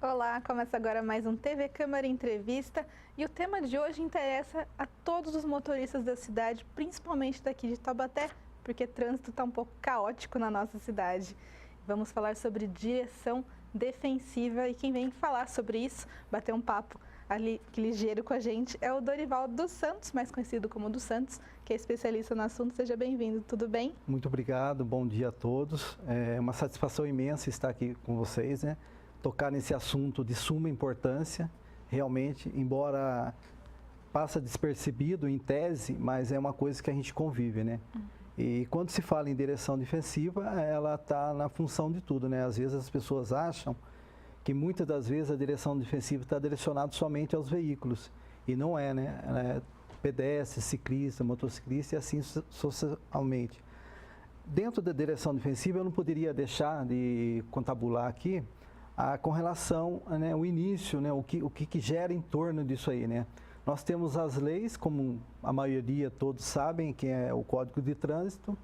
Olá, começa agora mais um TV Câmara Entrevista e o tema de hoje interessa a todos os motoristas da cidade, principalmente daqui de Taubaté, porque o trânsito está um pouco caótico na nossa cidade. Vamos falar sobre direção defensiva e quem vem falar sobre isso, bater um papo ali ligeiro com a gente, é o Dorival dos Santos, mais conhecido como dos Santos, que é especialista no assunto. Seja bem-vindo, tudo bem? Muito obrigado, bom dia a todos. É uma satisfação imensa estar aqui com vocês, né? Tocar nesse assunto de suma importância, realmente, embora passa despercebido em tese, mas é uma coisa que a gente convive, né? E quando se fala em direção defensiva, ela está na função de tudo, né? Às vezes as pessoas acham que muitas das vezes a direção defensiva está direcionada somente aos veículos, e não é, né? É pedestre, ciclista, motociclista e assim socialmente. Dentro da direção defensiva, eu não poderia deixar de contabular aqui com relação, né, o início, né, o que gera em torno disso aí, né? Nós temos as leis, como a maioria todos sabem, que é o Código de Trânsito,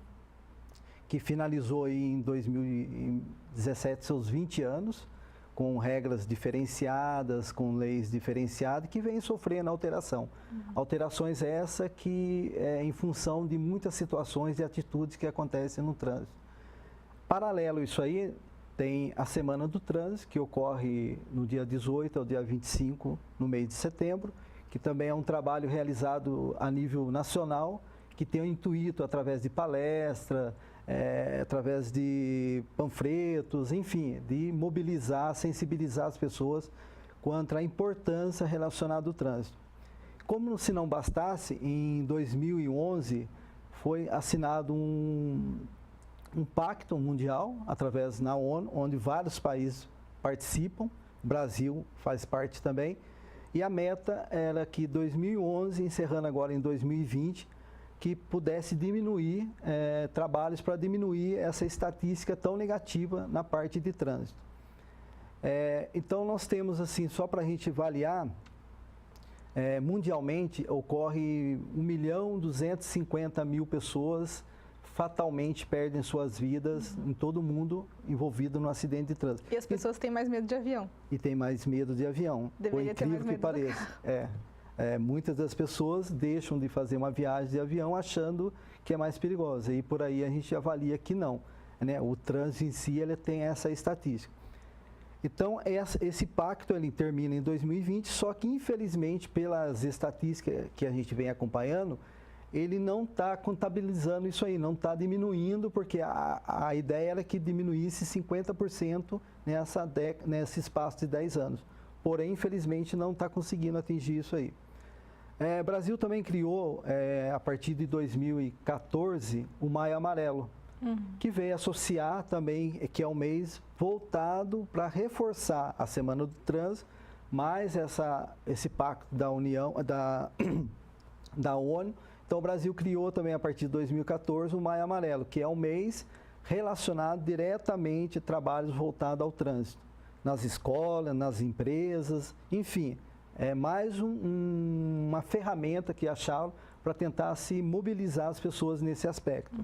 que finalizou aí em 2017 seus 20 anos, com regras diferenciadas, com leis diferenciadas, que vem sofrendo alteração. Alterações essas que é em função de muitas situações e atitudes que acontecem no trânsito. Paralelo a isso aí, tem a Semana do Trânsito, que ocorre no dia 18 ao dia 25, no mês de setembro, que também é um trabalho realizado a nível nacional, que tem o intuito, através de palestra, através de panfletos, enfim, de mobilizar, sensibilizar as pessoas quanto à importância relacionada ao trânsito. Como se não bastasse, em 2011 foi assinado um pacto mundial, através da ONU, onde vários países participam, o Brasil faz parte também, e a meta era que 2011, encerrando agora em 2020, que pudesse diminuir trabalhos para diminuir essa estatística tão negativa na parte de trânsito. Então, nós temos, assim, só para a gente avaliar, mundialmente ocorre 1.250.000 pessoas fatalmente perdem suas vidas em todo o mundo envolvido no acidente de trânsito. E as pessoas têm mais medo de avião. E tem mais medo de avião, por incrível que pareça. Muitas das pessoas deixam de fazer uma viagem de avião achando que é mais perigosa, e por aí a gente avalia que não, né? O trânsito em si, ele tem essa estatística. Então, esse pacto ele termina em 2020, só que infelizmente, pelas estatísticas que a gente vem acompanhando, ele não está contabilizando isso aí, não está diminuindo, porque a ideia era que diminuísse 50% nesse espaço de 10 anos. Porém, infelizmente, não está conseguindo atingir isso aí. O Brasil também criou, a partir de 2014, o Maio Amarelo, que veio associar também, que é um mês voltado para reforçar a Semana do Trânsito, mais esse pacto da União, da ONU. Então, o Brasil criou também, a partir de 2014, o Maio Amarelo, que é um mês relacionado diretamente a trabalhos voltados ao trânsito, nas escolas, nas empresas, enfim. É mais uma ferramenta que acharam para tentar se mobilizar as pessoas nesse aspecto.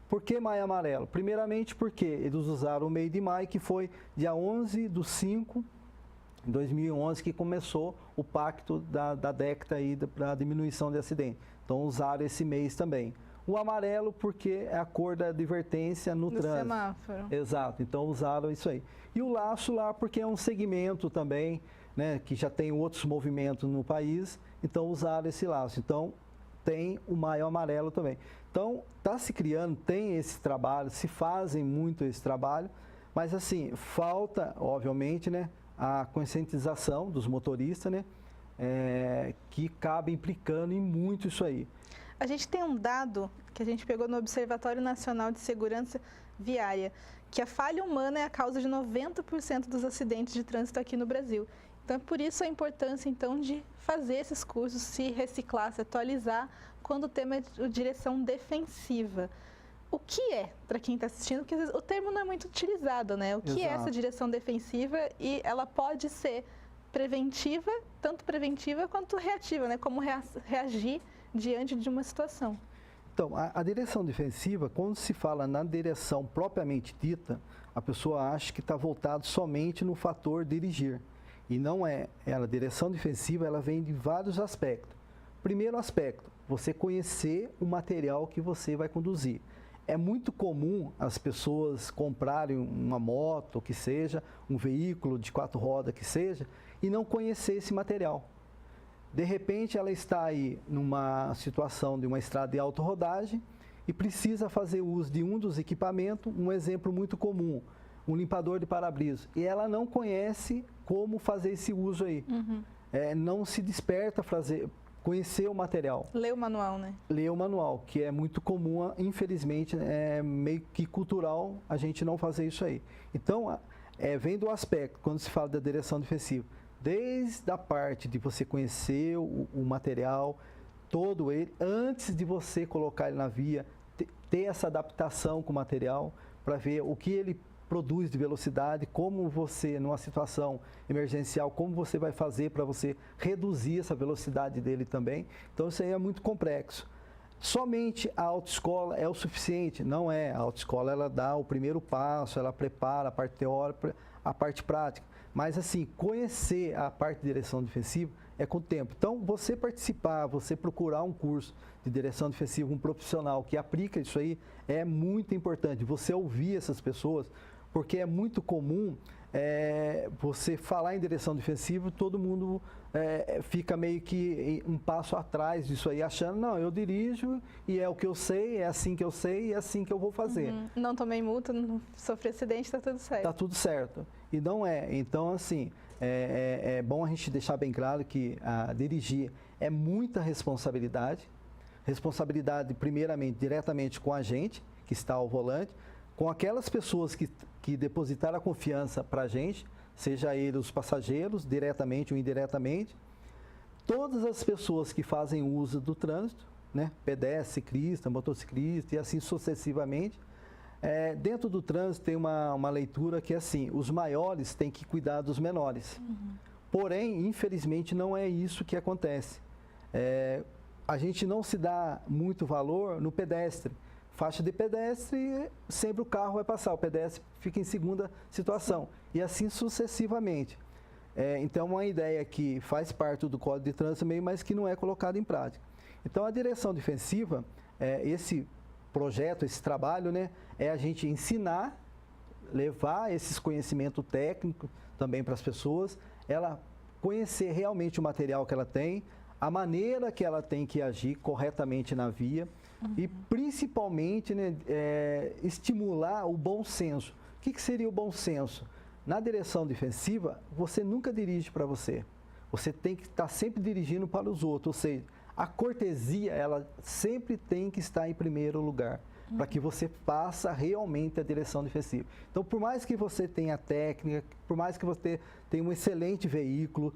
Por que Maio Amarelo? Primeiramente porque eles usaram o mês de maio, que foi dia 11/5 de 2011, que começou o pacto da década para a diminuição de acidentes. Então, usaram esse mês também. O amarelo, porque é a cor da advertência no trânsito. Semáforo. Exato, então usaram isso aí. E o laço lá, porque é um segmento também, né, que já tem outros movimentos no país, então usaram esse laço. Então, tem o Maio Amarelo também. Então, está se criando, tem esse trabalho, se fazem muito esse trabalho, mas assim, falta, obviamente, né, a conscientização dos motoristas, né, que acaba implicando em muito isso aí. A gente tem um dado que a gente pegou no Observatório Nacional de Segurança Viária, que a falha humana é a causa de 90% dos acidentes de trânsito aqui no Brasil. Então, é por isso a importância, então, de fazer esses cursos, se reciclar, se atualizar, quando o tema é direção defensiva. O que é, para quem está assistindo, porque às vezes o termo não é muito utilizado, né? O que é essa direção defensiva, e ela pode ser preventiva, tanto preventiva quanto reativa, né? Como reagir diante de uma situação. Então, a direção defensiva, quando se fala na direção propriamente dita, a pessoa acha que está voltado somente no fator dirigir. E não é. A direção defensiva, ela vem de vários aspectos. Primeiro aspecto, você conhecer o material que você vai conduzir. É muito comum as pessoas comprarem uma moto, que seja, um veículo de 4 rodas, que seja, e não conhecer esse material. De repente, ela está aí numa situação de uma estrada de alta rodagem e precisa fazer uso de um dos equipamentos, um exemplo muito comum, um limpador de para-brisa. E ela não conhece como fazer esse uso aí. Não se desperta conhecer o material. Ler o manual, né? Ler o manual, que é muito comum, infelizmente, é meio que cultural a gente não fazer isso aí. Então, vem do aspecto, quando se fala da direção defensiva, desde a parte de você conhecer o material, todo ele, antes de você colocar ele na via, ter essa adaptação com o material, para ver o que ele produz de velocidade, como você, numa situação emergencial, como você vai fazer para você reduzir essa velocidade dele também. Então, isso aí é muito complexo. Somente a autoescola é o suficiente? Não é. A autoescola, ela dá o primeiro passo, ela prepara a parte teórica, a parte prática. Mas, assim, conhecer a parte de direção defensiva é com o tempo. Então, você participar, você procurar um curso de direção defensiva, um profissional que aplica isso aí, é muito importante. Você ouvir essas pessoas, porque é muito comum você falar em direção defensiva, todo mundo fica meio que um passo atrás disso aí, achando, não, eu dirijo e é o que eu sei, é assim que eu sei e é assim que eu vou fazer. Não tomei multa, não sofri acidente, está tudo certo. Está tudo certo. E não é. Então, assim, é bom a gente deixar bem claro que dirigir é muita responsabilidade. Responsabilidade, primeiramente, diretamente com a gente, que está ao volante, com aquelas pessoas que depositaram a confiança para a gente, seja eles os passageiros, diretamente ou indiretamente, todas as pessoas que fazem uso do trânsito, né, pedestre, ciclista, motociclista e assim sucessivamente. Dentro do trânsito tem uma leitura que é assim, os maiores têm que cuidar dos menores. Porém, infelizmente, não é isso que acontece. A gente não se dá muito valor no pedestre. Faixa de pedestre, sempre o carro vai passar, o pedestre fica em segunda situação. E assim sucessivamente. Então, uma ideia que faz parte do Código de Trânsito também, mas que não é colocada em prática. Então, a direção defensiva, esse projeto, esse trabalho, né, é a gente ensinar, levar esses conhecimentos técnicos também para as pessoas, ela conhecer realmente o material que ela tem, a maneira que ela tem que agir corretamente na via e, principalmente, né, estimular o bom senso. O que seria o bom senso? Na direção defensiva, você nunca dirige para você. Você tem que estar sempre dirigindo para os outros, ou seja, a cortesia, ela sempre tem que estar em primeiro lugar, para que você faça realmente a direção defensiva. Então, por mais que você tenha técnica, por mais que você tenha um excelente veículo,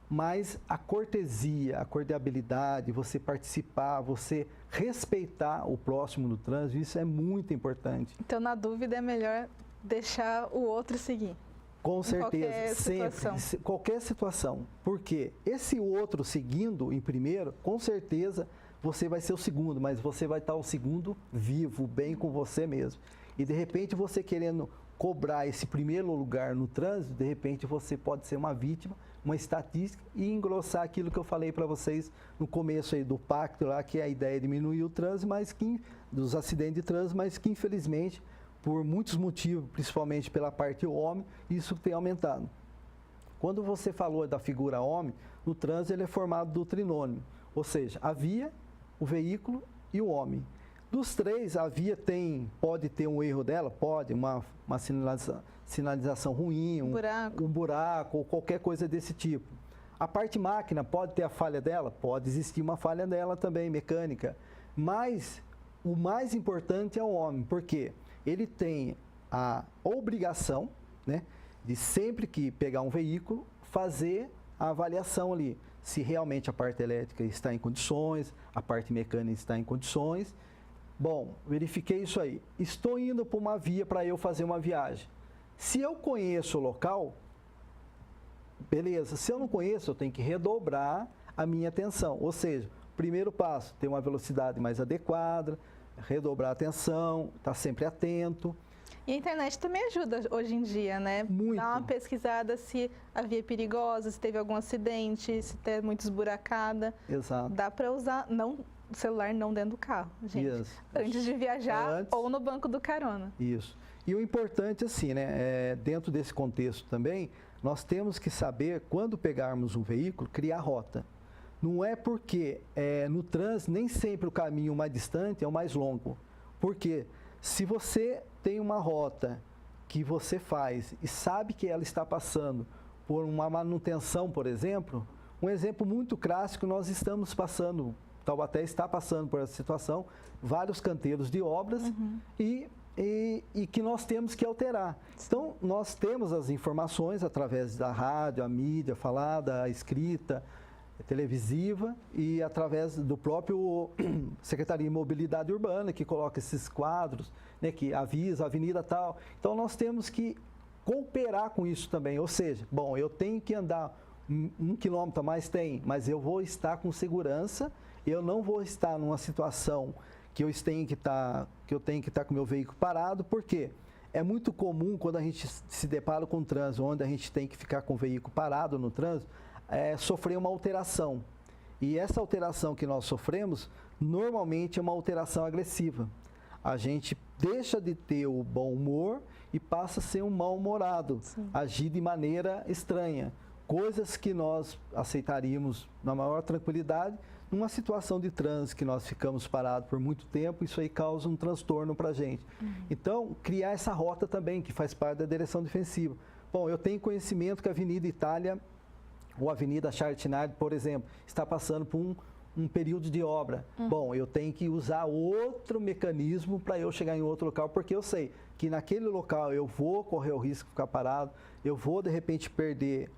mas a cortesia, a cordialidade, você participar, você respeitar o próximo no trânsito, isso é muito importante. Então, na dúvida, é melhor deixar o outro seguir. Com certeza, qualquer situação. Sempre, qualquer situação. Porque esse outro seguindo em primeiro, com certeza você vai ser o segundo, mas você vai estar o segundo vivo, bem com você mesmo. E de repente você querendo cobrar esse primeiro lugar no trânsito, de repente você pode ser uma vítima, uma estatística e engrossar aquilo que eu falei para vocês no começo aí do pacto lá, que é a ideia de diminuir o trânsito, dos acidentes de trânsito, mas que infelizmente, por muitos motivos, principalmente pela parte homem, isso tem aumentado. Quando você falou da figura homem, no trânsito ele é formado do trinômio, ou seja, a via, o veículo e o homem. Dos três, a via pode ter um erro dela? Pode, uma sinalização ruim, um buraco ou qualquer coisa desse tipo. A parte máquina pode ter a falha dela? Pode existir uma falha dela também, mecânica. Mas o mais importante é o homem, porque ele tem a obrigação, né, de sempre que pegar um veículo, fazer a avaliação ali, se realmente a parte elétrica está em condições, a parte mecânica está em condições. Bom, verifiquei isso aí. Estou indo para uma via para eu fazer uma viagem. Se eu conheço o local, beleza. Se eu não conheço, eu tenho que redobrar a minha atenção. Ou seja, primeiro passo, ter uma velocidade mais adequada, redobrar a atenção, estar sempre atento. E a internet também ajuda hoje em dia, né? Muito. Dá uma pesquisada se a via é perigosa, se teve algum acidente, se tem muito esburacada. Exato. Dá para usar o celular não dentro do carro, gente. Isso. Antes de viajar ou no banco do carona. Isso. E o importante, assim, né? Dentro desse contexto também, nós temos que saber, quando pegarmos um veículo, criar rota. Não é porque no trânsito nem sempre o caminho mais distante é o mais longo. Porque se você tem uma rota que você faz e sabe que ela está passando por uma manutenção, por exemplo, um exemplo muito clássico, nós estamos passando, Taubaté está passando por essa situação, vários canteiros de obras e que nós temos que alterar. Então, nós temos as informações através da rádio, a mídia falada, a escrita, televisiva e através do próprio Secretaria de Mobilidade Urbana, que coloca esses quadros, né, que avisa a avenida tal. Então, nós temos que cooperar com isso também, ou seja, bom, eu tenho que andar 1 quilômetro a mais, mas eu vou estar com segurança, eu não vou estar numa situação que eu tenho que estar com o meu veículo parado, porque é muito comum quando a gente se depara com um trânsito, onde a gente tem que ficar com o veículo parado no trânsito, sofrer uma alteração. E essa alteração que nós sofremos, normalmente é uma alteração agressiva. A gente deixa de ter o bom humor e passa a ser um mal-humorado, agir de maneira estranha. Coisas que nós aceitaríamos na maior tranquilidade, numa situação de trânsito que nós ficamos parados por muito tempo, isso aí causa um transtorno para a gente. Então, criar essa rota também, que faz parte da direção defensiva. Bom, eu tenho conhecimento que a Avenida Itália ou a Avenida Charles Tinard, por exemplo, está passando por um período de obra. Bom, eu tenho que usar outro mecanismo para eu chegar em outro local, porque eu sei que naquele local eu vou correr o risco de ficar parado, eu vou, de repente, perder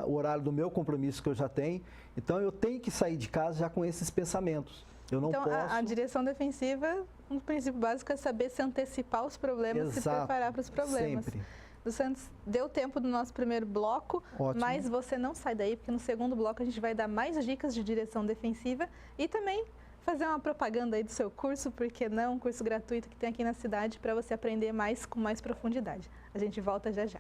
o horário do meu compromisso que eu já tenho. Então, eu tenho que sair de casa já com esses pensamentos. Eu não posso... a direção defensiva, um princípio básico é saber se antecipar os problemas, se preparar para os problemas. Sempre. Do Santos, deu tempo do nosso primeiro bloco, mas você não sai daí, porque no segundo bloco a gente vai dar mais dicas de direção defensiva e também fazer uma propaganda aí do seu curso, porque não, um curso gratuito que tem aqui na cidade para você aprender mais com mais profundidade. A gente volta já já.